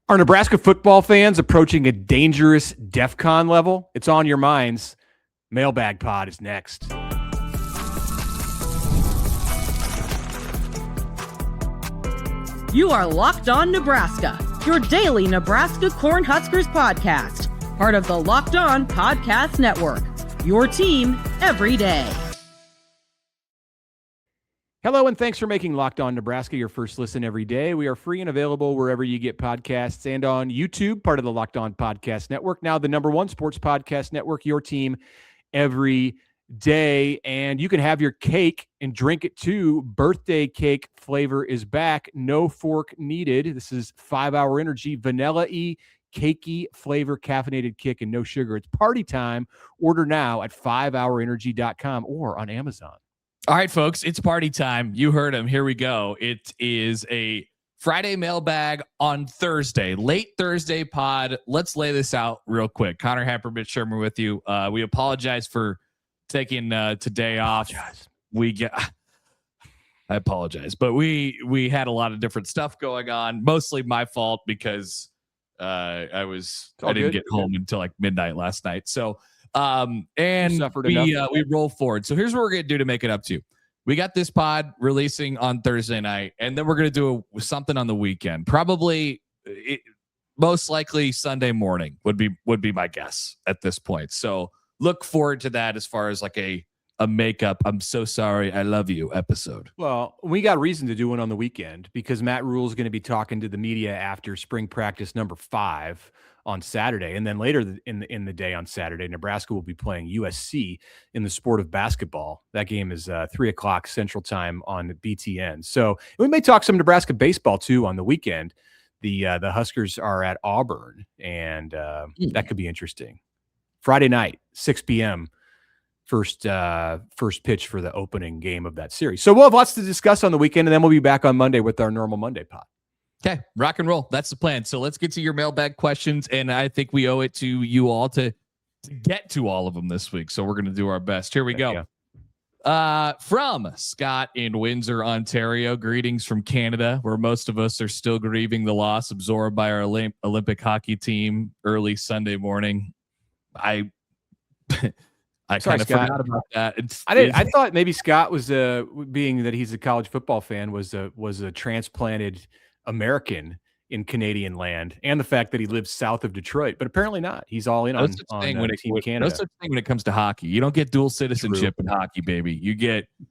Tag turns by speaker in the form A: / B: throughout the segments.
A: Are Nebraska football fans approaching a dangerous DEFCON level? It's on your minds. Mailbag Pod is next.
B: You are Locked On Nebraska, your daily Nebraska Cornhuskers podcast. Part of the Locked On Podcast Network, your team every day.
A: Hello, and thanks for making Locked On Nebraska your first listen every day. We are free and available wherever you get podcasts and on YouTube, part of the Locked On Podcast Network. Now the number one sports podcast network, your team every day. And you can have your cake and drink it too. Birthday cake flavor is back. No fork needed. This is 5 Hour Energy, vanilla-y, cakey flavor, caffeinated kick, and no sugar. It's party time. Order now at 5hourenergy.com or on Amazon.
C: All right, folks, it's party time. You heard him. Here we go. It is a Friday mailbag on Thursday, late Thursday pod. Let's lay this out real quick. Connor Happer, Sherman with you. We apologize for taking today off. I apologize, but we had a lot of different stuff going on. Mostly my fault because I didn't get home until like midnight last night. So. We roll forward. So here's what we're going to do to make it up to you. We got this pod releasing on Thursday night, and then we're going to do something on the weekend. Probably, most likely Sunday morning would be my guess at this point. So look forward to that as far as like a makeup, I'm so sorry, I love you episode.
A: Well, we got reason to do one on the weekend because Matt Rhule is going to be talking to the media after spring practice number 5 on Saturday. And then later in the day on Saturday, Nebraska will be playing USC in the sport of basketball. That game is 3:00 Central Time on BTN. So we may talk some Nebraska baseball too on the weekend. The Huskers are at Auburn, and that could be interesting. Friday night, 6 p.m., first pitch for the opening game of that series. So we'll have lots to discuss on the weekend, and then we'll be back on Monday with our normal Monday pod.
C: Okay, rock and roll. That's the plan. So let's get to your mailbag questions, and I think we owe it to you all to get to all of them this week. So we're going to do our best. Here we go. From Scott in Windsor, Ontario. Greetings from Canada, where most of us are still grieving the loss absorbed by our Olympic hockey team early Sunday morning. I kind of forgot about that.
A: I thought maybe Scott was being that he's a college football fan was a transplanted American in Canadian land, and the fact that he lives south of Detroit, but apparently not. He's all in on Team Canada.
C: No such thing when it comes to hockey. You don't get dual citizenship in hockey, baby.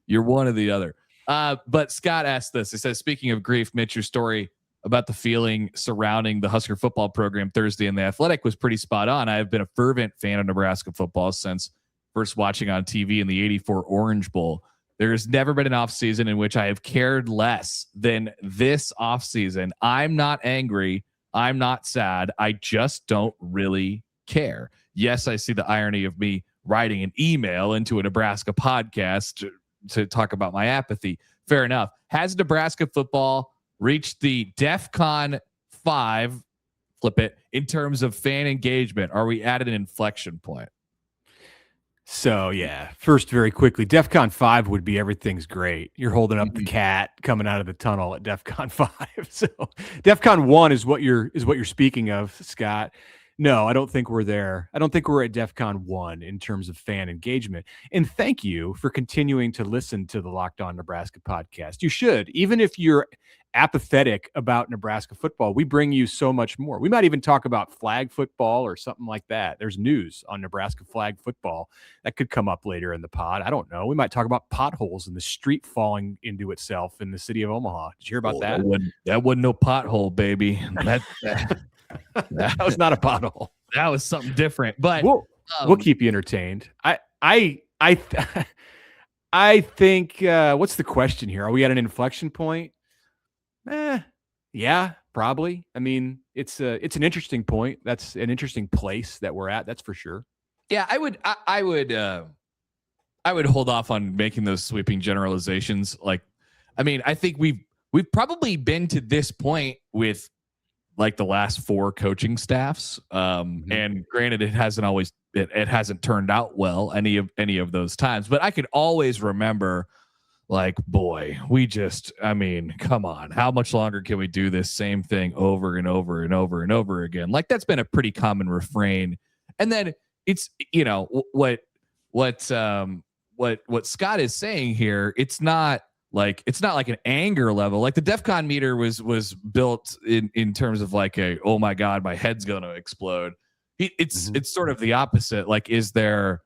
C: You're one or the other. But Scott asked this. He says, speaking of grief, Mitch, your story about the feeling surrounding the Husker football program Thursday in the Athletic was pretty spot on. I have been a fervent fan of Nebraska football since first watching on TV in the '84 Orange Bowl. There's never been an offseason in which I have cared less than this offseason. I'm not angry. I'm not sad. I just don't really care. Yes, I see the irony of me writing an email into a Nebraska podcast to talk about my apathy. Fair enough. Has Nebraska football reached the DEFCON 5, flip it, in terms of fan engagement? Are we at an inflection point?
A: So, yeah, first, very quickly, DEFCON 5 would be everything's great. You're holding up the cat coming out of the tunnel at DEFCON 5. So DEFCON 1 is what you're speaking of, Scott. No, I don't think we're there. I don't think we're at DEFCON 1 in terms of fan engagement. And thank you for continuing to listen to the Locked On Nebraska podcast. You should. Even if you're apathetic about Nebraska football, we bring you so much more. We might even talk about flag football or something like that. There's news on Nebraska flag football that could come up later in the pod. I don't know. We might talk about potholes in the street falling into itself in the city of Omaha. Did you hear about that?
C: That wasn't no pothole, baby.
A: That was not a pothole.
C: That was something different. But
A: we'll keep you entertained. I think what's the question here? Are we at an inflection point? Yeah, probably. I mean, it's an interesting point. That's an interesting place that we're at. That's for sure.
C: Yeah, I would hold off on making those sweeping generalizations. Like, I mean, I think we've probably been to this point with like the last 4 coaching staffs. And granted, it hasn't turned out well any of those times, but I could always remember like, boy, come on. How much longer can we do this same thing over and over and over and over again? Like, that's been a pretty common refrain. And then it's, what Scott is saying here, it's not like an anger level. Like the DEFCON meter was built in terms of like oh my God, my head's going to explode. It's sort of the opposite. Like, is there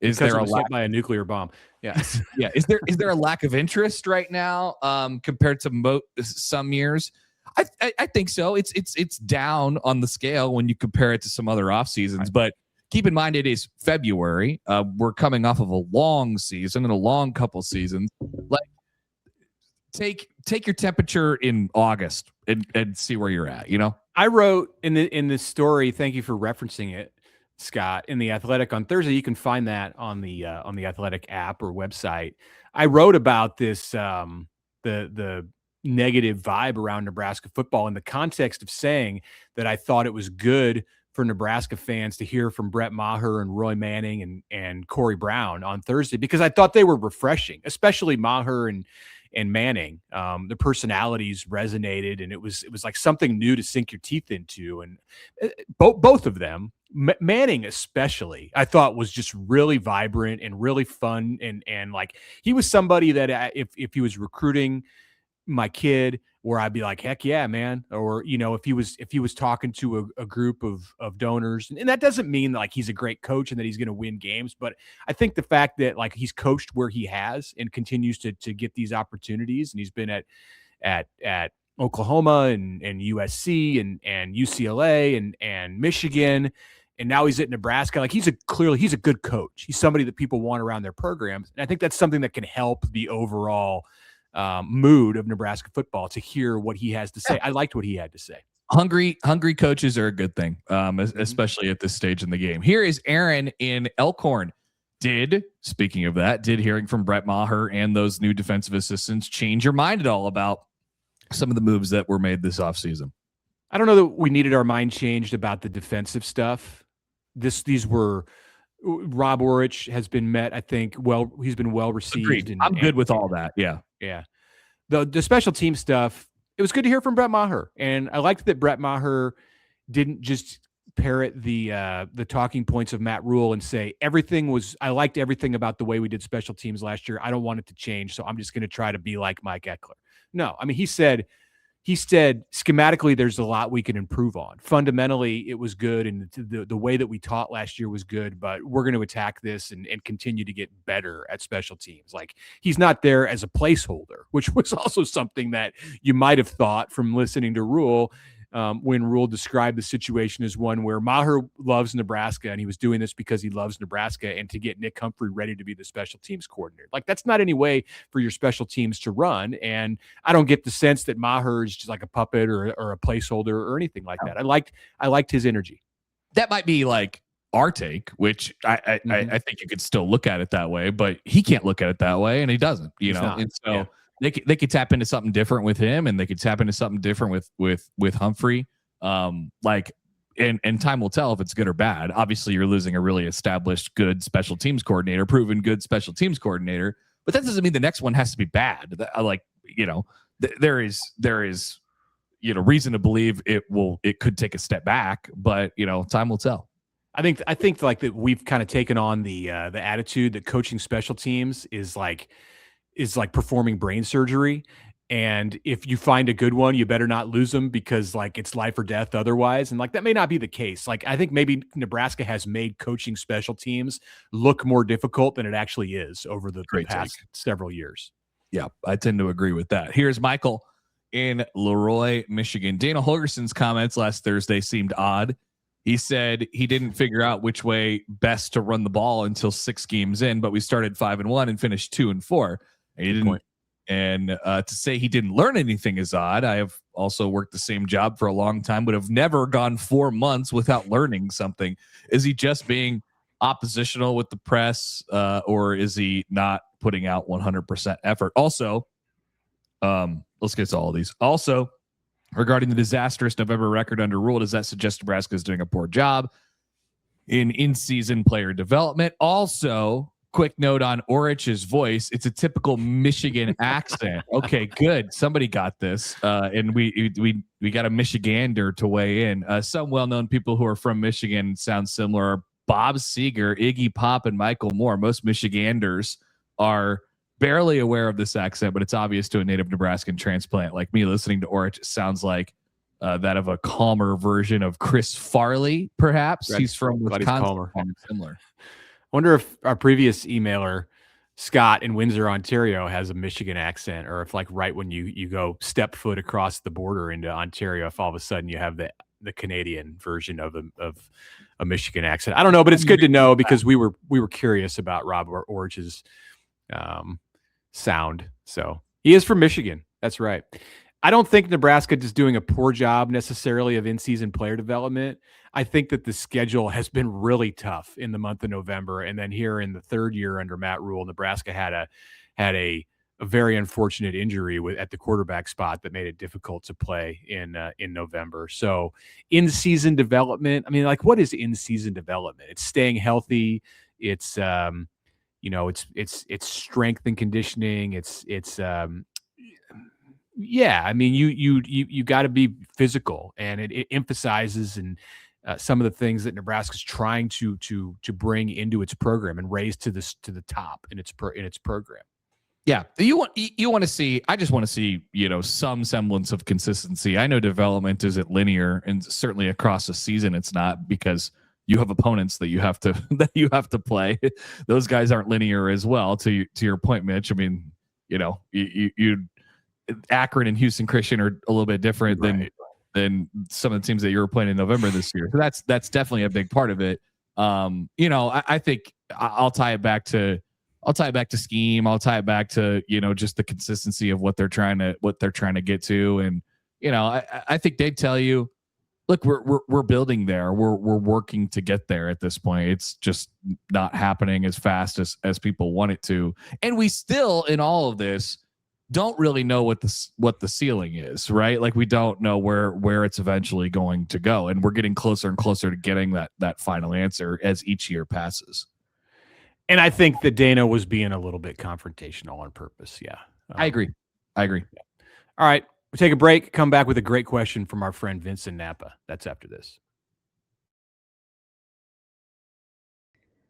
C: a
A: lack by a nuclear bomb?
C: Yes. Yeah. Is there a lack of interest right now compared to some years? I think so. It's down on the scale when you compare it to some other off seasons, right. But keep in mind, it is February. We're coming off of a long season and a long couple seasons. Like, take your temperature in August and see where you're at.
A: I wrote in this story. Thank you for referencing it, Scott, in The Athletic on Thursday. You can find that on the Athletic app or website. I wrote about this the negative vibe around Nebraska football in the context of saying that I thought it was good for Nebraska fans to hear from Brett Maher and Roy Manning and Corey Brown on Thursday, because I thought they were refreshing, especially Maher and Manning. The personalities resonated, and it was like something new to sink your teeth into. And both of them, Manning especially, I thought was just really vibrant and really fun. And like, he was somebody that if he was recruiting my kid, where I'd be like, heck yeah, man. Or, if he was talking to a group of donors, and that doesn't mean that, like, he's a great coach and that he's going to win games. But I think the fact that, like, he's coached where he has and continues to get these opportunities, and he's been at Oklahoma and USC and UCLA and Michigan, and now he's at Nebraska. Like, he's a good coach. He's somebody that people want around their programs. And I think that's something that can help the overall mood of Nebraska football, to hear what he has to say. I liked what he had to say.
C: Hungry coaches are a good thing, especially at this stage in the game. Here is Aaron in Elkhorn. Speaking of that, did hearing from Brett Maher and those new defensive assistants change your mind at all about some of the moves that were made this offseason?
A: I don't know that we needed our mind changed about the defensive stuff. These were Rob Orich has been met, I think, well. He's been well received. And
C: I'm good with all that. Yeah.
A: The special team stuff, it was good to hear from Brett Maher, and I liked that Brett Maher didn't just parrot the talking points of Matt Rhule and say I liked everything about the way we did special teams last year. I don't want it to change, so I'm just going to try to be like Mike Eckler. No, I mean, he said schematically there's a lot we can improve on. Fundamentally, it was good, and the way that we taught last year was good, but we're going to attack this and continue to get better at special teams. Like, he's not there as a placeholder, which was also something that you might have thought from listening to Rhule, when Rhule described the situation as one where Maher loves Nebraska, and he was doing this because he loves Nebraska, and to get Nick Humphrey ready to be the special teams coordinator. Like, that's not any way for your special teams to run. And I don't get the sense that Maher is just like a puppet or a placeholder or anything like that. I liked his energy.
C: That might be like our take, which I think you could still look at it that way, but he can't look at it that way, and he doesn't, and so yeah. They could tap into something different with him, and they could tap into something different with Humphrey. And time will tell if it's good or bad. Obviously, you're losing a really established, good special teams coordinator, proven good special teams coordinator, but that doesn't mean the next one has to be bad. There is reason to believe it could take a step back, but time will tell.
A: I think like that we've kind of taken on the attitude that coaching special teams is like performing brain surgery. And if you find a good one, you better not lose them, because like it's life or death otherwise. And like, that may not be the case. Like, I think maybe Nebraska has made coaching special teams look more difficult than it actually is over the past several years.
C: Yeah, I tend to agree with that. Here's Michael in Leroy, Michigan. Dana Holgerson's comments last Thursday seemed odd. He said he didn't figure out which way best to run the ball until 6 games in, but we started 5-1 and finished 2-4. And he didn't, and to say he didn't learn anything is odd. I have also worked the same job for a long time, but have never gone 4 months without learning something. Is he just being oppositional with the press, or is he not putting out 100% effort? Also, let's get to all of these. Also, regarding the disastrous November record under Rhule, does that suggest Nebraska is doing a poor job in-season player development? Also, quick note on Orich's voice. It's a typical Michigan accent. Okay, good. Somebody got this. And we got a Michigander to weigh in. Some well-known people who are from Michigan sound similar. Bob Seger, Iggy Pop, and Michael Moore. Most Michiganders are barely aware of this accent, but it's obvious to a native Nebraskan transplant like me. Listening to Orich, it sounds like that of a calmer version of Chris Farley, perhaps. He's from Wisconsin. Similar.
A: I wonder if our previous emailer, Scott in Windsor, Ontario, has a Michigan accent, or if like right when you go step foot across the border into Ontario, if all of a sudden you have the Canadian version of a Michigan accent. I don't know, but it's good to know because we were curious about Rob Orich's sound. So he is from Michigan. That's right. I don't think Nebraska is doing a poor job necessarily of in-season player development. I think that the schedule has been really tough in the month of November, and then here in the third year under Matt Rhule, Nebraska had a very unfortunate injury at the quarterback spot that made it difficult to play in November. So in-season development, I mean, like, what is in-season development? It's staying healthy. It's it's strength and conditioning. Yeah, I mean, you got to be physical, and it emphasizes and some of the things that Nebraska's trying to bring into its program and raise to the top in its program.
C: Yeah, you want to see. I just want to see some semblance of consistency. I know development isn't linear, and certainly across a season it's not, because you have opponents that you have to play. Those guys aren't linear as well. To your point, Mitch. I mean, you Akron and Houston Christian are a little bit different than some of the teams that you were playing in November this year. So that's definitely a big part of it. I think I'll tie it back to scheme. I'll tie it back to just the consistency of what they're trying to get to. And I think they'd tell you, look, we're building there. We're working to get there at this point. It's just not happening as fast as people want it to. And we still, in all of this, don't really know what the ceiling is, right? Like, we don't know where it's eventually going to go, and we're getting closer and closer to getting that final answer as each year passes.
A: And I think that Dana was being a little bit confrontational on purpose. Yeah,
C: I agree. Yeah.
A: All right, we'll take a break. Come back with a great question from our friend Vincent Napa. That's after this.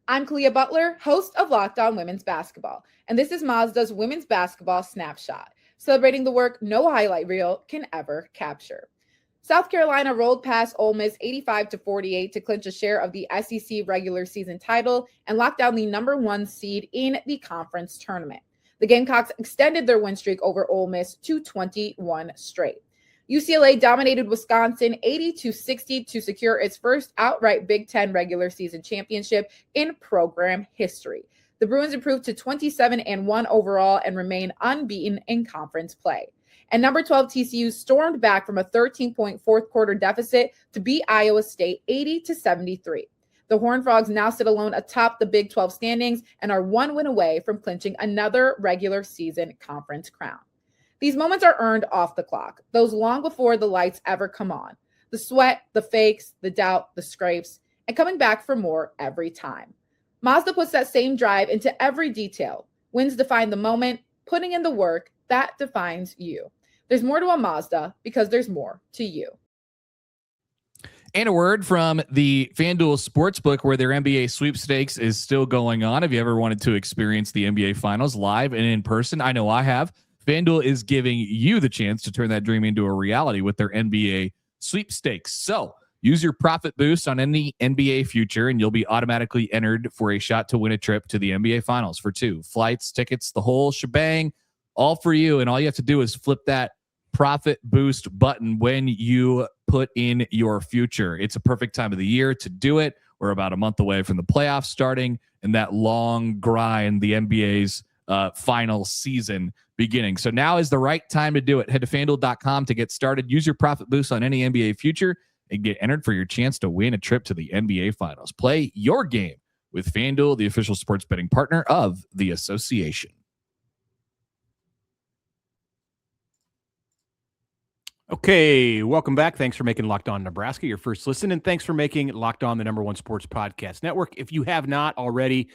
D: I'm Kalia Butler, host of Locked On Women's Basketball, and this is Mazda's Women's Basketball Snapshot, celebrating the work no highlight reel can ever capture. South Carolina rolled past Ole Miss 85-48 to clinch a share of the SEC regular season title and lock down the number 1 seed in the conference tournament. The Gamecocks extended their win streak over Ole Miss to 21 straight. UCLA dominated Wisconsin 80-60 to secure its first outright Big Ten regular season championship in program history. The Bruins improved to 27-1 overall and remain unbeaten in conference play. And number 12 TCU stormed back from a 13-point fourth quarter deficit to beat Iowa State 80-73. The Horned Frogs now sit alone atop the Big 12 standings and are 1 win away from clinching another regular season conference crown. These moments are earned off the clock, those long before the lights ever come on. The sweat, the fakes, the doubt, the scrapes, and coming back for more every time. Mazda puts that same drive into every detail. Wins define the moment, putting in the work, that defines you. There's more to a Mazda because there's more to you.
C: And a word from the FanDuel Sportsbook, where their NBA sweepstakes is still going on. Have you ever wanted to experience the NBA Finals live and in person? I know I have. FanDuel is giving you the chance to turn that dream into a reality with their NBA sweepstakes. So use your profit boost on any NBA future, and you'll be automatically entered for a shot to win a trip to the NBA Finals for 2 flights, tickets, the whole shebang, all for you. And all you have to do is flip that profit boost button when you put in your future. It's a perfect time of the year to do it. We're about a month away from the playoffs starting and that long grind, the NBA's final season beginning. So now is the right time to do it. Head to FanDuel.com to get started. Use your profit boost on any NBA future and get entered for your chance to win a trip to the NBA Finals. Play your game with FanDuel, the official sports betting partner of the association.
A: Okay, welcome back. Thanks for making Locked On Nebraska your first listen, and thanks for making Locked On the #1 sports podcast network. If you have not already,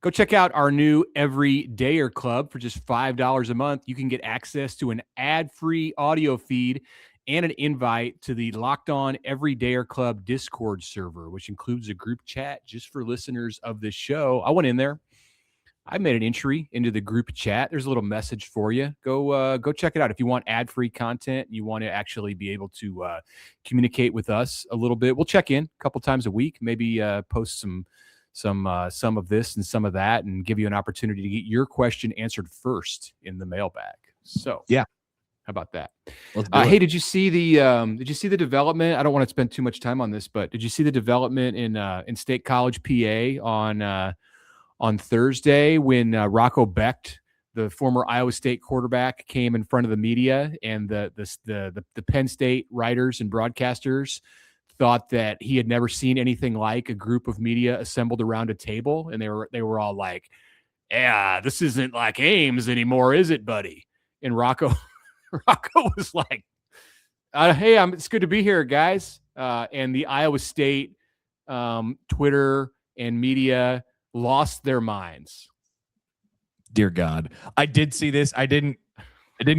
A: Go check out our new Everydayer Club for just $5 a month. You can get access to an ad-free audio feed and an invite to the Locked On Everydayer Club Discord server, which includes a group chat just for listeners of this show. I went in there. I made an entry into the group chat. There's a little message for you. Go check it out. If you want ad-free content, you want to actually be able to communicate with us a little bit. We'll check in a couple times a week, maybe post some of this and some of that, and give you an opportunity to get your question answered first in the mailbag. So
C: yeah,
A: how about that?
C: Hey,
A: did you see the development? I don't want to spend too much time on this, but did you see the development in State College, PA on Thursday when Rocco Becht, the former Iowa State quarterback, came in front of the media, and the Penn State writers and broadcasters thought that he had never seen anything like a group of media assembled around a table, and they were all like, "Yeah, this isn't like Ames anymore, is it, buddy?" And Rocco was like, "Hey, it's good to be here, guys." And the Iowa State Twitter and media lost their minds.
C: Dear God, I did see this. I didn't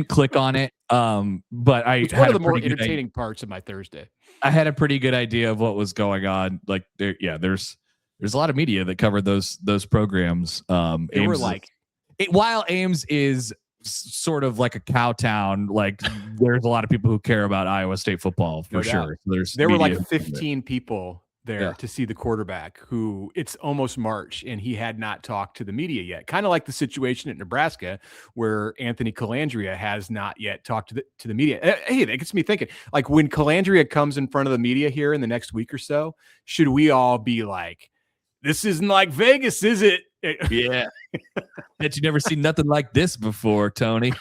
C: click on it. But
A: it's one of the more entertaining parts of my Thursday.
C: I had a pretty good idea of what was going on. Like there's a lot of media that covered those programs.
A: They were like,
C: while Ames is sort of like a cow town, like there's a lot of people who care about Iowa State football for sure. There
A: were like 15 people there to see the quarterback, who it's almost March and he had not talked to the media yet. Kind of like the situation at Nebraska where Anthony Calandria has not yet talked to the media. Hey, that gets me thinking, like when Calandria comes in front of the media here in the next week or so, should we all be like, this isn't like Vegas, is it?
C: Yeah. Bet you never seen nothing like this before, Tony.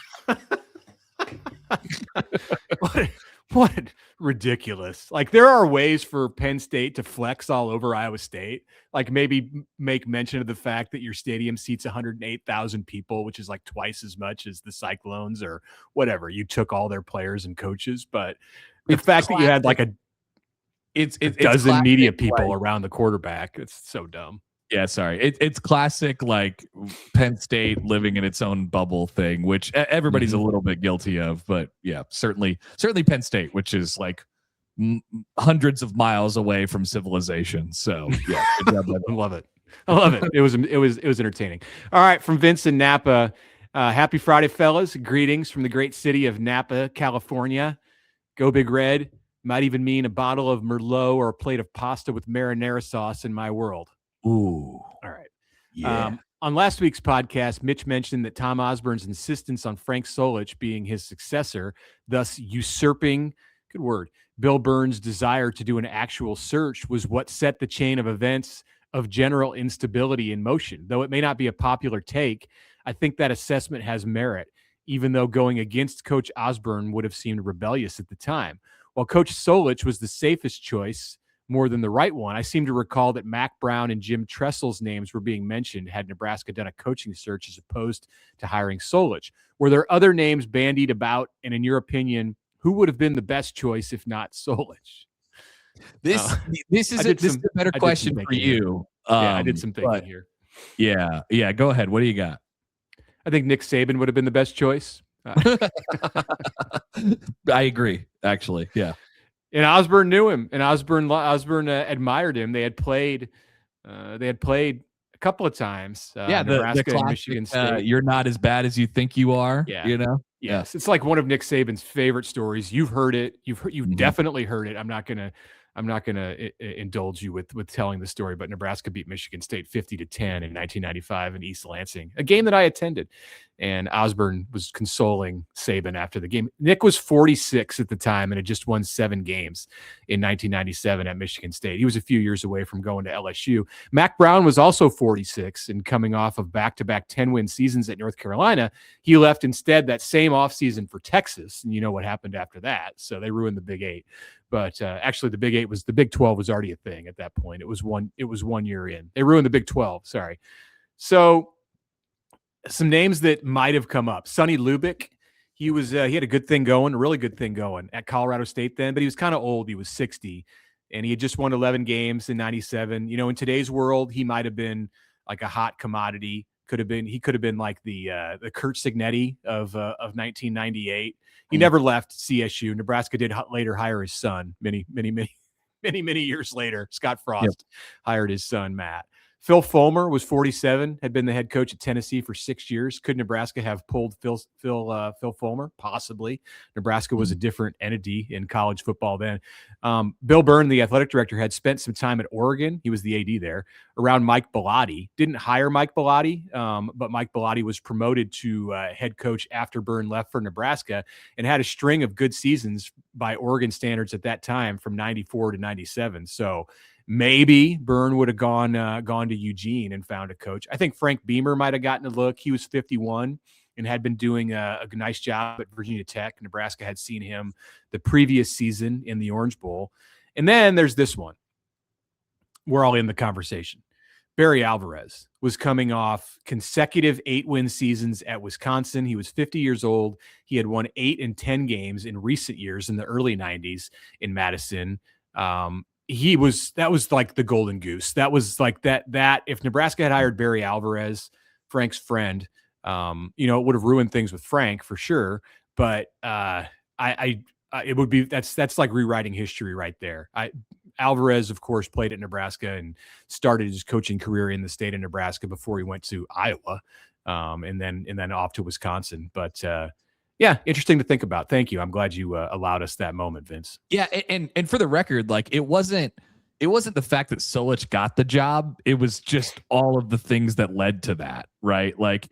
A: What ridiculous. Like there are ways for Penn State to flex all over Iowa State. Like maybe make mention of the fact that your stadium seats 108,000 people, which is like twice as much as the Cyclones or whatever. You took all their players and coaches, but the fact that you had like a dozen media people around the quarterback, it's so dumb.
C: Yeah, sorry. It's classic, like Penn State living in its own bubble thing, which everybody's a little bit guilty of. But yeah, certainly Penn State, which is like hundreds of miles away from civilization. So yeah,
A: I love it. I love it. It was entertaining. All right, from Vince in Napa. Happy Friday, fellas. Greetings from the great city of Napa, California. Go Big Red. Might even mean a bottle of Merlot or a plate of pasta with marinara sauce in my world.
C: Ooh.
A: All right.
C: Yeah.
A: On last week's podcast, Mitch mentioned that Tom Osborne's insistence on Frank Solich being his successor, thus usurping, good word, Bill Burns' desire to do an actual search, was what set the chain of events of general instability in motion. Though it may not be a popular take, I think that assessment has merit, even though going against Coach Osborne would have seemed rebellious at the time. While Coach Solich was the safest choice, more than the right one, I seem to recall that Mac Brown and Jim Tressel's names were being mentioned had Nebraska done a coaching search as opposed to hiring Solich. Were there other names bandied about, and in your opinion, who would have been the best choice if not Solich?
C: This is a better question for you.
A: I did some thinking here.
C: Yeah. Go ahead. What do you got?
A: I think Nick Saban would have been the best choice.
C: I agree, actually. Yeah.
A: And Osborne knew him, and Osborne admired him. They had played a couple of times. Nebraska
C: the
A: and Michigan State.
C: You're not as bad as you think you are.
A: Yeah.
C: You know.
A: Yes, it's like one of Nick Saban's favorite stories. You've heard it. You've definitely heard it. I'm not gonna indulge you with telling the story, but Nebraska beat Michigan State 50-10 in 1995 in East Lansing, a game that I attended. And Osborne was consoling Saban after the game. Nick was 46 at the time and had just won 7 games in 1997 at Michigan State. He was a few years away from going to LSU. Mac Brown was also 46 and coming off of back-to-back 10-win seasons at North Carolina. He left instead that same offseason for Texas, and you know what happened after that. So they ruined the Big 8. But actually, the Big 12 was already a thing at that point. It was 1 year in. They ruined the Big 12. Sorry. So some names that might have come up. Sonny Lubick. He had a good thing going, a really good thing going at Colorado State then, but he was kind of old. He was 60, and he had just won 11 games in 97. You know, in today's world, he might have been like a hot commodity. He could have been like the Kurt Signetti of 1998. He never left CSU. Nebraska did later hire his son many years later. Scott Frost hired his son, Matt. Phil Fulmer was 47, had been the head coach at Tennessee for 6 years. Could Nebraska have pulled Phil Fulmer? Possibly. Nebraska was a different entity in college football then. Bill Byrne, the athletic director, had spent some time at Oregon. He was the AD there around Mike Bellotti. Didn't hire Mike Bellotti, but Mike Bellotti was promoted to head coach after Byrne left for Nebraska and had a string of good seasons by Oregon standards at that time from 94 to 97. So maybe Byrne would have gone to Eugene and found a coach. I think Frank Beamer might have gotten a look. He was 51 and had been doing a nice job at Virginia Tech. Nebraska had seen him the previous season in the Orange Bowl. And then there's this one. We're all in the conversation. Barry Alvarez was coming off consecutive 8-win seasons at Wisconsin. He was 50 years old. He had won 8 and 10 games in recent years in the early 90s in Madison. That was like the golden goose. That was like that if Nebraska had hired Barry Alvarez, Frank's friend, it would have ruined things with Frank for sure. But it would be, that's like rewriting history right there. Alvarez, of course, played at Nebraska and started his coaching career in the state of Nebraska before he went to Iowa, and then off to Wisconsin. But yeah, interesting to think about. Thank you. I'm glad you allowed us that moment, Vince.
C: Yeah, and for the record, like it wasn't the fact that Solich got the job. It was just all of the things that led to that, right? Like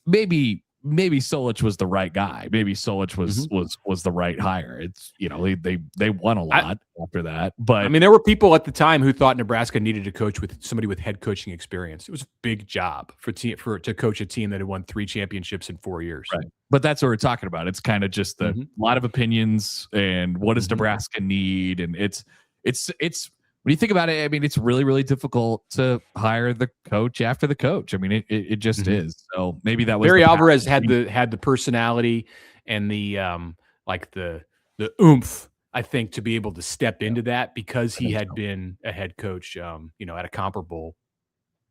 C: maybe Solich was the right guy. Maybe Solich was the right hire. It's they won a lot after that. But
A: I mean, there were people at the time who thought Nebraska needed to coach with somebody with head coaching experience. It was a big job to coach a team that had won 3 championships in 4 years.
C: Right. But that's what we're talking about. It's kind of just a lot of opinions and what does Nebraska need, and it's when you think about it, I mean, it's really, really difficult to hire the coach after the coach. I mean, it just is. So maybe that was
A: Barry Alvarez had the personality and the oomph, I think, to be able to step into that because he had been a head coach, at a comparable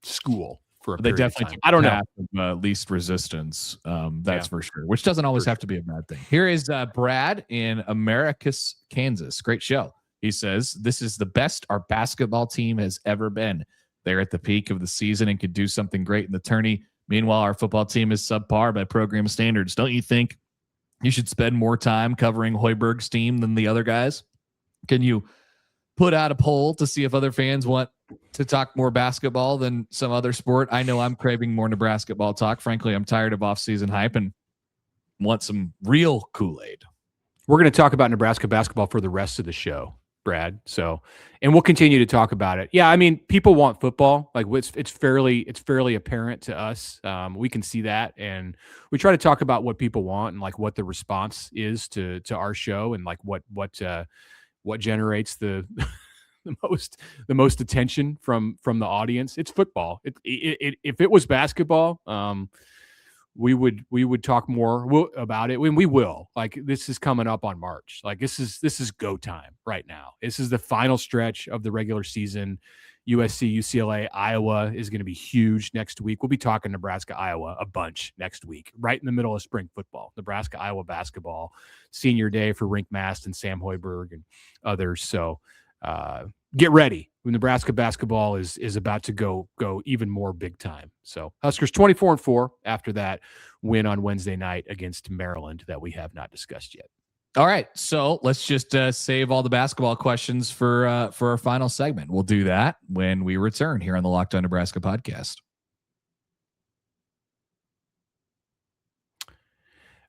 A: school for a period of time. I don't know.
C: Least resistance, that's for sure. Which doesn't always have to be a bad thing. Here is Brad in Americus, Kansas. Great show. He says, this is the best our basketball team has ever been. They're at the peak of the season and could do something great in the tourney. Meanwhile, our football team is subpar by program standards. Don't you think you should spend more time covering Hoiberg's team than the other guys? Can you put out a poll to see if other fans want to talk more basketball than some other sport? I know I'm craving more Nebraska ball talk. Frankly, I'm tired of off-season hype and want some real Kool-Aid.
A: We're going to talk about Nebraska basketball for the rest of the show, Brad. And we'll continue to talk about it. Yeah, I mean, people want football. Like it's fairly apparent to us. We can see that, and we try to talk about what people want and like what the response is to our show and like what generates the the most attention from the audience. It's football. If it was basketball, we would talk more about it when we will. Like this is coming up on March. Like this is go time right now. This is the final stretch of the regular season. USC, UCLA, Iowa is going to be huge next week. We'll be talking Nebraska, Iowa a bunch next week, right in the middle of spring football. Nebraska, Iowa basketball, senior day for Rienk Mast and Sam Hoiberg and others. So get ready. Nebraska basketball is about to go even more big time. So Huskers 24-4 after that win on Wednesday night against Maryland that we have not discussed yet.
C: All right, so let's just save all the basketball questions for our final segment. We'll do that when we return here on the Locked On Nebraska podcast.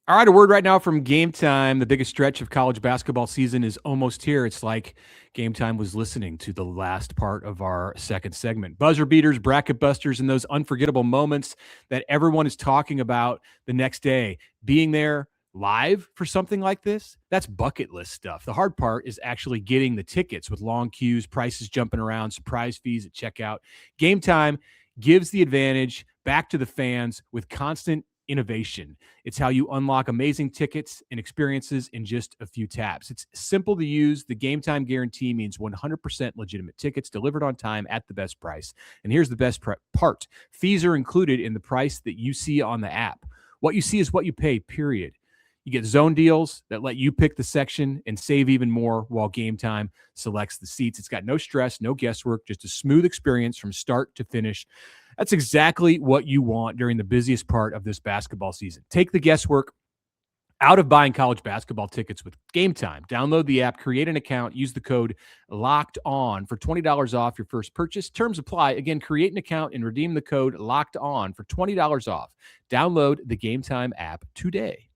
A: All right, a word right now from Game Time. The biggest stretch of college basketball season is almost here. It's like Game Time was listening to the last part of our second segment. Buzzer beaters, bracket busters, and those unforgettable moments that everyone is talking about the next day. Being there live for something like this, that's bucket list stuff. The hard part is actually getting the tickets with long queues, prices jumping around, surprise fees at checkout. Game Time gives the advantage back to the fans with constant innovation. It's how you unlock amazing tickets and experiences in just a few taps. It's simple to use. The game time guarantee means 100% legitimate tickets delivered on time at the best price. And here's the best part. Fees are included in the price that you see on the app. What you see is what you pay, period. You get zone deals that let you pick the section and save even more while Game Time selects the seats. It's got no stress, no guesswork, just a smooth experience from start to finish. That's exactly what you want during the busiest part of this basketball season. Take the guesswork out of buying college basketball tickets with Game Time. Download the app, create an account, use the code Locked On for $20 off your first purchase. Terms apply. Again, create an account and redeem the code Locked On for $20 off. Download the Game Time app today.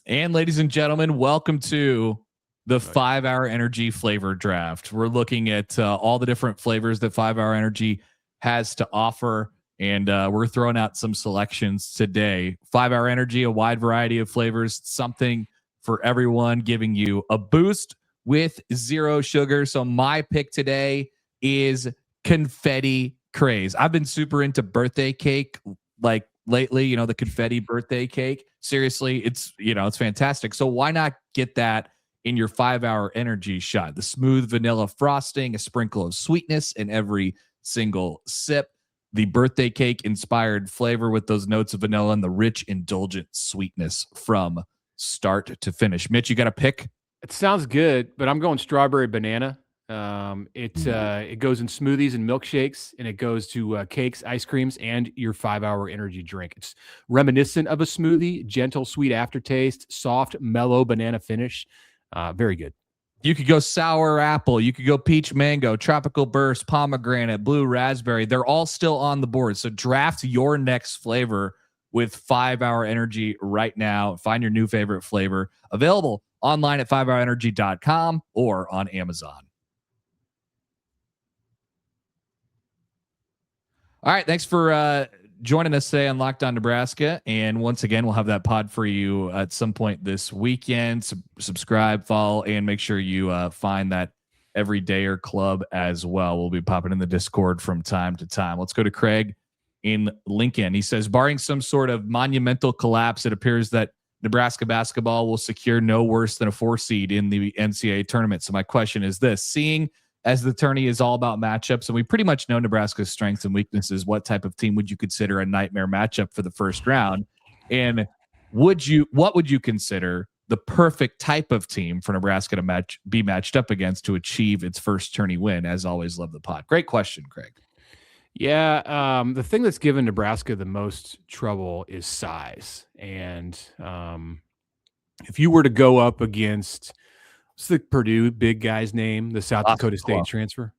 C: And ladies and gentlemen, welcome to the 5 Hour Energy flavor draft. We're looking at all the different flavors that 5 Hour Energy has to offer, and we're throwing out some selections today. 5 Hour Energy, a wide variety of flavors, something for everyone, giving you a boost with zero sugar. So my pick today is confetti craze. I've been super into birthday cake like lately, the confetti birthday cake. Seriously, it's fantastic. So why not get that in your 5 Hour Energy shot? The smooth vanilla frosting, a sprinkle of sweetness in every single sip, the birthday cake inspired flavor with those notes of vanilla and the rich indulgent sweetness from start to finish. Mitch, you got a pick?
A: It sounds good, but I'm going strawberry banana. It goes in smoothies and milkshakes, and it goes to cakes, ice creams, and your 5 Hour Energy drink. It's reminiscent of a smoothie, gentle, sweet aftertaste, soft, mellow banana finish. Very good.
C: You could go sour apple. You could go peach mango, tropical burst, pomegranate, blue raspberry. They're all still on the board. So draft your next flavor with 5 Hour Energy right now. Find your new favorite flavor. Available online at 5hourenergy.com or on Amazon. All right. Thanks for joining us today on Locked On Nebraska. And once again, we'll have that pod for you at some point this weekend. Subscribe, follow, and make sure you find that Everydayer Club as well. We'll be popping in the Discord from time to time. Let's go to Craig in Lincoln. He says, barring some sort of monumental collapse, it appears that Nebraska basketball will secure no worse than a 4 seed in the NCAA tournament. So my question is this: seeing as the tourney is all about matchups, and we pretty much know Nebraska's strengths and weaknesses, what type of team would you consider a nightmare matchup for the first round? And what would you consider the perfect type of team for Nebraska to be matched up against to achieve its first tourney win? As always, love the pod. Great question, Craig.
A: Yeah, the thing that's given Nebraska the most trouble is size. And if you were to go up against, what's the Purdue big guy's name? The South Dakota State transfer?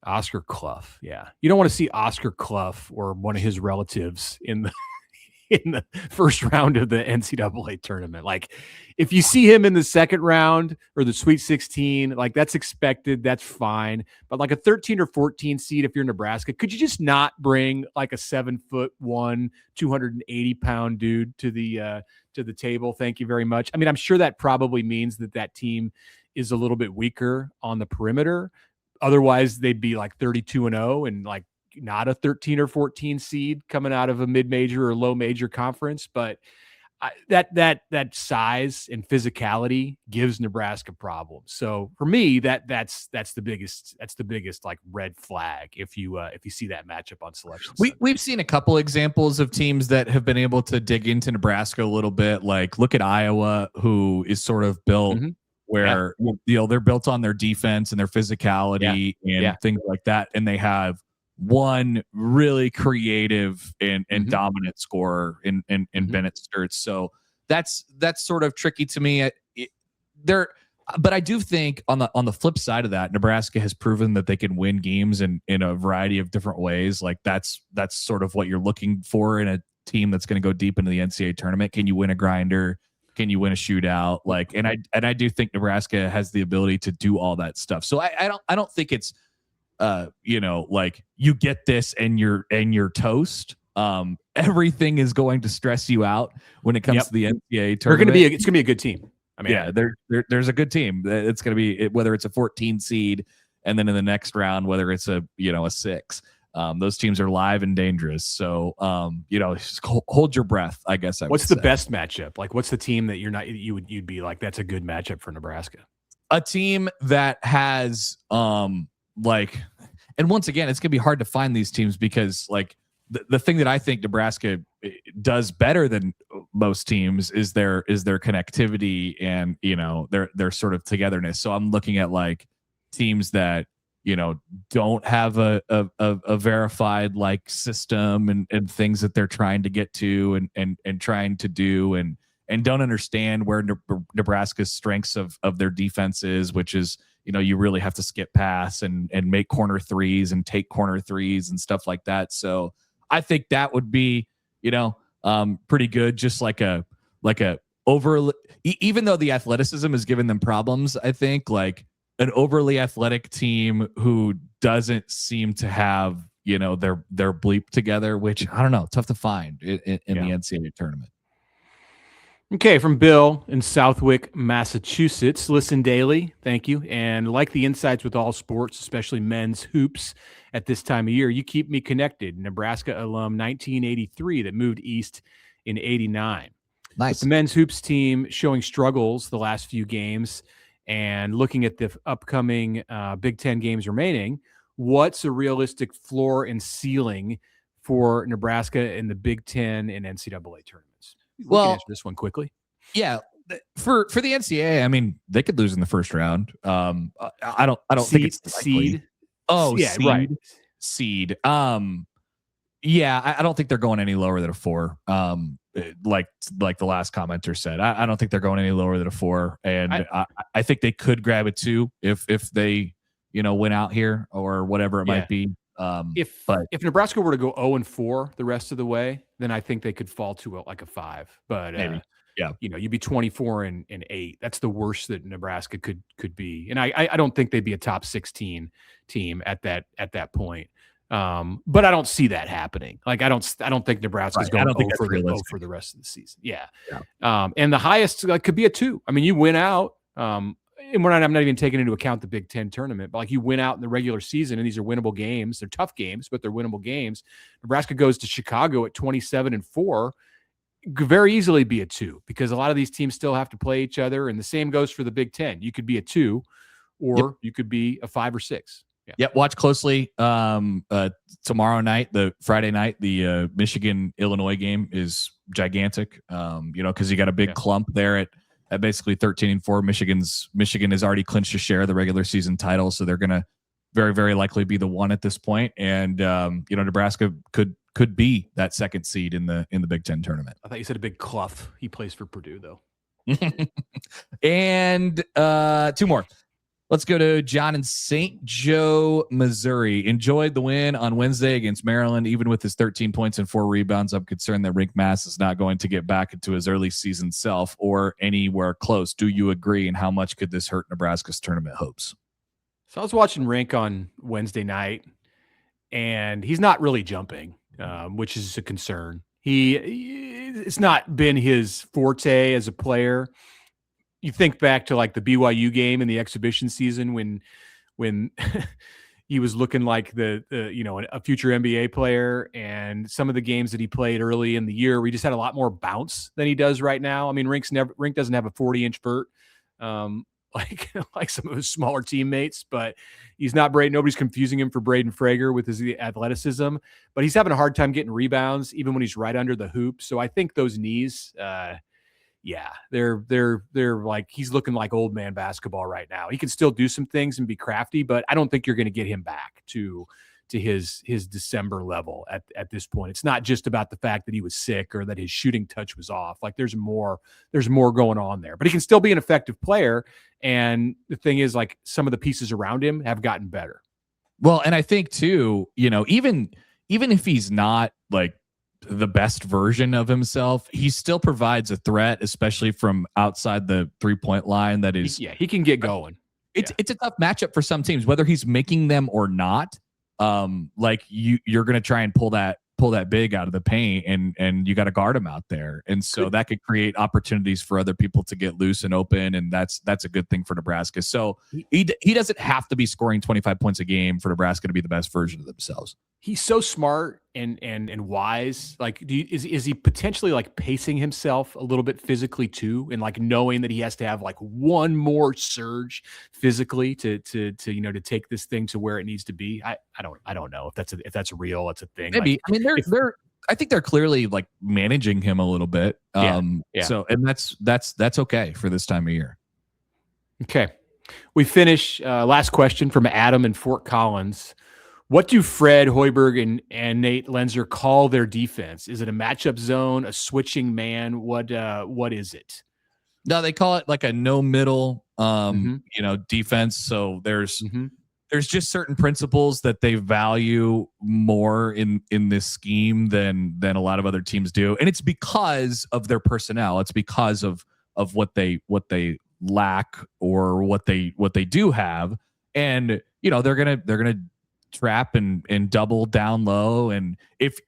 A: Oscar Clough. Yeah. You don't want to see Oscar Clough or one of his relatives in the first round of the NCAA tournament. Like, if you see him in the second round or the Sweet 16, like, that's expected. That's fine. But like a 13 or 14 seed, if you're Nebraska, could you just not bring like a 7'1", 280-pound dude to the table? Thank you very much. I mean, I'm sure that probably means that team is a little bit weaker on the perimeter. Otherwise, they'd be like 32-0 and like not a 13 or 14 seed coming out of a mid-major or low major conference. But that size and physicality gives Nebraska problems. So for me, that's the biggest like red flag if you see that matchup on selection.
C: We've seen a couple examples of teams that have been able to dig into Nebraska a little bit. Like, look at Iowa, who is sort of built where they're built on their defense and their physicality and things like that, and they have one really creative and dominant scorer in Bennett Sturts. So that's sort of tricky to me. But I do think on the flip side of that, Nebraska has proven that they can win games in a variety of different ways. Like, that's sort of what you're looking for in a team that's going to go deep into the NCAA tournament. Can you win a grinder? Can you win a shootout? Like, and I do think Nebraska has the ability to do all that stuff. So I don't think it's like you get this and you're toast. Everything is going to stress you out when it comes to the NCAA tournament.
A: It's going to be a good team. I mean,
C: there's a good team. It's going to be, whether it's a 14 seed and then in the next round, whether it's a 6. Those teams are live and dangerous. So, just hold your breath, I guess.
A: What's the best matchup? Like, what's the team that you'd be like, that's a good matchup for Nebraska?
C: A team that has, and once again, it's going to be hard to find these teams because, like, the thing that I think Nebraska does better than most teams is their connectivity and, their sort of togetherness. So I'm looking at like teams that, don't have a verified like system and things that they're trying to get to and trying to do and don't understand where Nebraska's strengths of their defense is, which is, you really have to skip pass and make corner threes and take corner threes and stuff like that. So I think that would be, pretty good. Just like a even though the athleticism has given them problems, I think like an overly athletic team who doesn't seem to have, their bleep together, which I don't know, tough to find in the NCAA tournament.
A: Okay, from Bill in Southwick, Massachusetts. Listen daily. Thank you. And like the insights with all sports, especially men's hoops at this time of year, you keep me connected. Nebraska alum 1983 that moved east in 89.
C: Nice.
A: With the men's hoops team showing struggles the last few games and looking at the upcoming Big Ten games remaining, what's a realistic floor and ceiling for Nebraska in the Big Ten and NCAA tournaments? We can answer this one quickly.
C: Yeah, for the NCAA, I mean, they could lose in the first round. I don't think it's
A: seed.
C: Oh,
A: yeah,
C: seed,
A: right.
C: Seed. Yeah, I don't think they're going any lower than a 4. Like the last commenter said, I don't think they're going any lower than a 4, and I think they could grab a 2 if they win out here or whatever it might be.
A: If Nebraska were to go 0-4 the rest of the way, then I think they could fall to a 5. But
C: maybe,
A: you'd be 24-8. That's the worst that Nebraska could be. And I don't think they'd be a top 16 team at that point. But I don't see that happening. Like I don't think Nebraska's going 0 for the rest of the season. Yeah. And the highest could be a 2. I mean, you win out. And I'm not even taking into account the Big Ten tournament, but like you win out in the regular season, and these are winnable games. They're tough games, but they're winnable games. Nebraska goes to Chicago at 27-4, could very easily be a 2 because a lot of these teams still have to play each other, and the same goes for the Big Ten. You could be a 2, or you could be a 5 or 6. Yeah.
C: Yep. Watch closely. Tomorrow night, the Friday night, the Michigan-Illinois game is gigantic. Because you got a big clump there at basically 13-4. Michigan has already clinched a share of the regular season title, so they're going to very, very likely be the one at this point. And Nebraska could be that second seed in the Big Ten tournament.
A: I thought you said a big Clough. He plays for Purdue though.
C: And 2 more. Let's go to John in St. Joe, Missouri. Enjoyed the win on Wednesday against Maryland. Even with his 13 points and 4 rebounds, I'm concerned that Rienk Mast is not going to get back into his early season self or anywhere close. Do you agree? And how much could this hurt Nebraska's tournament hopes?
A: So I was watching Rienk on Wednesday night, and he's not really jumping, which is a concern. It's not been his forte as a player. You think back to like the BYU game in the exhibition season when he was looking like a future NBA player, and some of the games that he played early in the year, we just had a lot more bounce than he does right now. I mean, Rienk doesn't have a 40-inch vert like some of his smaller teammates, but he's not Braden. Nobody's confusing him for Braden Frager with his athleticism, but he's having a hard time getting rebounds even when he's right under the hoop. So I think those knees, they're like, he's looking like old man basketball right now. He can still do some things and be crafty, but I don't think you're going to get him back to his December level at this point. It's not just about the fact that he was sick or that his shooting touch was off. Like there's more going on there, but he can still be an effective player. And the thing is, like, some of the pieces around him have gotten better.
C: Well, and I think too, even if he's not like the best version of himself, he still provides a threat, especially from outside the 3-point line. That is,
A: he can get going.
C: It's a tough matchup for some teams, whether he's making them or not. Like you're going to try and pull that pull that big out of the paint, and you got to guard him out there. And so that could create opportunities for other people to get loose and open. And that's a good thing for Nebraska. So he doesn't have to be scoring 25 points a game for Nebraska to be the best version of themselves.
A: He's so smart and wise. Like, is he potentially like pacing himself a little bit physically too, and like knowing that he has to have like one more surge physically to take this thing to where it needs to be? I don't know if that's real. It's a thing.
C: Maybe.
A: Like,
C: I mean, I think they're clearly like managing him a little bit. So, and that's okay for this time of year.
A: Okay, we finish. Last question from Adam in Fort Collins. What do Fred Hoiberg and Nate Lenzer call their defense? Is it a matchup zone, a switching man? What is it?
C: No, they call it like a no middle, defense. So there's just certain principles that they value more in this scheme than a lot of other teams do, and it's because of their personnel. It's because of what they lack or what they do have, and they're gonna trap and double down low. And if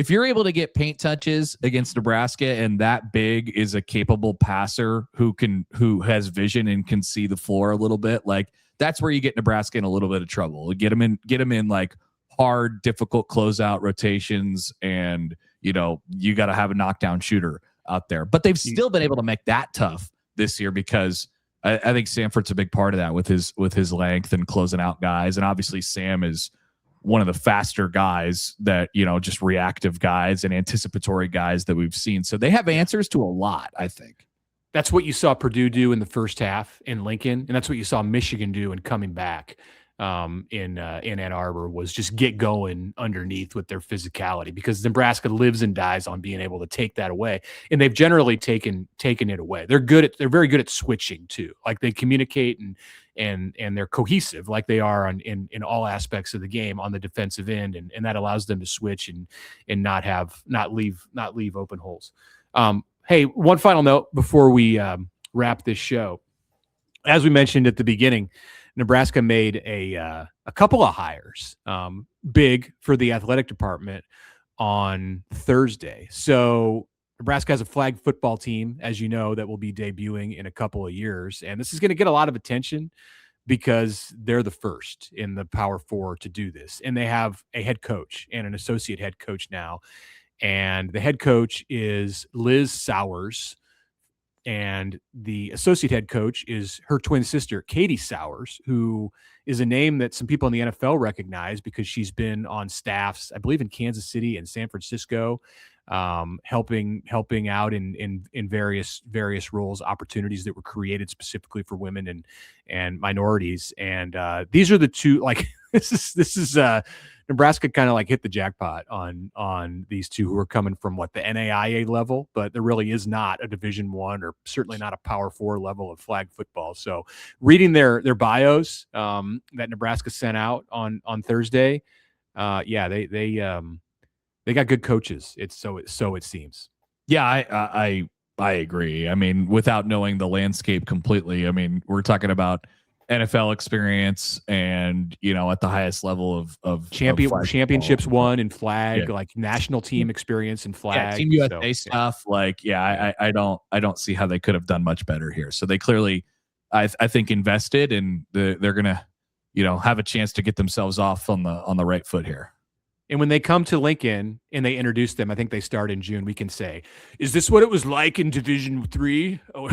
C: you're able to get paint touches against Nebraska, and that big is a capable passer who has vision and can see the floor a little bit, like that's where you get Nebraska in a little bit of trouble. Get them in like hard, difficult closeout rotations, and you got to have a knockdown shooter out there. But they've still been able to make that tough this year because I think Sanford's a big part of that with his length and closing out guys. And obviously Sam is one of the faster guys that, just reactive guys and anticipatory guys that we've seen. So they have answers to a lot, I think.
A: That's what you saw Purdue do in the first half in Lincoln, and that's what you saw Michigan do in coming back in Ann Arbor, was just get going underneath with their physicality, because Nebraska lives and dies on being able to take that away, and they've generally taken it away. They're very good at switching too. Like they communicate and they're cohesive, like they are in all aspects of the game on the defensive end, and that allows them to switch and not leave open holes. Hey, one final note before we wrap this show. As we mentioned at the beginning, Nebraska made a couple of hires, big for the athletic department on Thursday. So Nebraska has a flag football team, as you know, that will be debuting in a couple of years. And this is going to get a lot of attention because they're the first in the Power Four to do this. And they have a head coach and an associate head coach now. And the head coach is Liz Sowers, and the associate head coach is her twin sister, Katie Sowers, who is a name that some people in the NFL recognize because she's been on staffs, I believe, in Kansas City and San Francisco, helping out in various roles, opportunities that were created specifically for women and minorities. And these are the two, like this is Nebraska kind of like hit the jackpot on these two who are coming from the NAIA level, but there really is not a Division I or certainly not a Power Four level of flag football. So reading their bios that Nebraska sent out on Thursday, they got good coaches. So it seems.
C: Yeah, I agree. I mean, without knowing the landscape completely, I mean, we're talking about NFL experience and, at the highest level of
A: championships won in flag, like national team experience in flag,
C: Team USA stuff. Like, I don't see how they could have done much better here. So they clearly, I think, invested, and they're gonna, have a chance to get themselves off on the right foot here.
A: And when they come to Lincoln and they introduce them, I think they start in June. We can say, "Is this what it was like in Division III? Oh,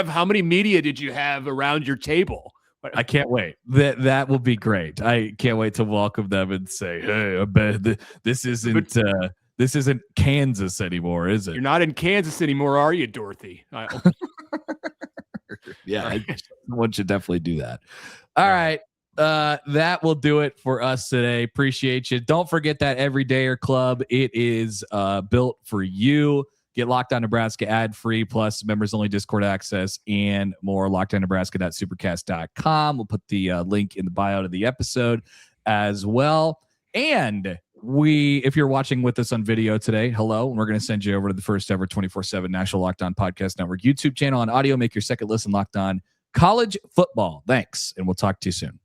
A: how many media did you have around your table?"
C: I can't wait. That will be great. I can't wait to welcome them and say, "Hey, I bet this isn't Kansas anymore, is it?
A: You're not in Kansas anymore, are you, Dorothy?"
C: Yeah, one should definitely do that. All right. That will do it for us today. Appreciate you. Don't forget that Everydayer Club. It is built for you. Get Locked On Nebraska ad-free, plus members-only Discord access, and more. LockedOnNebraska.supercast.com. We'll put the link in the bio to the episode as well. And if you're watching with us on video today, hello. And we're going to send you over to the first ever 24/7 National Locked On Podcast Network YouTube channel on audio. Make your second listen Locked On College Football. Thanks, and we'll talk to you soon.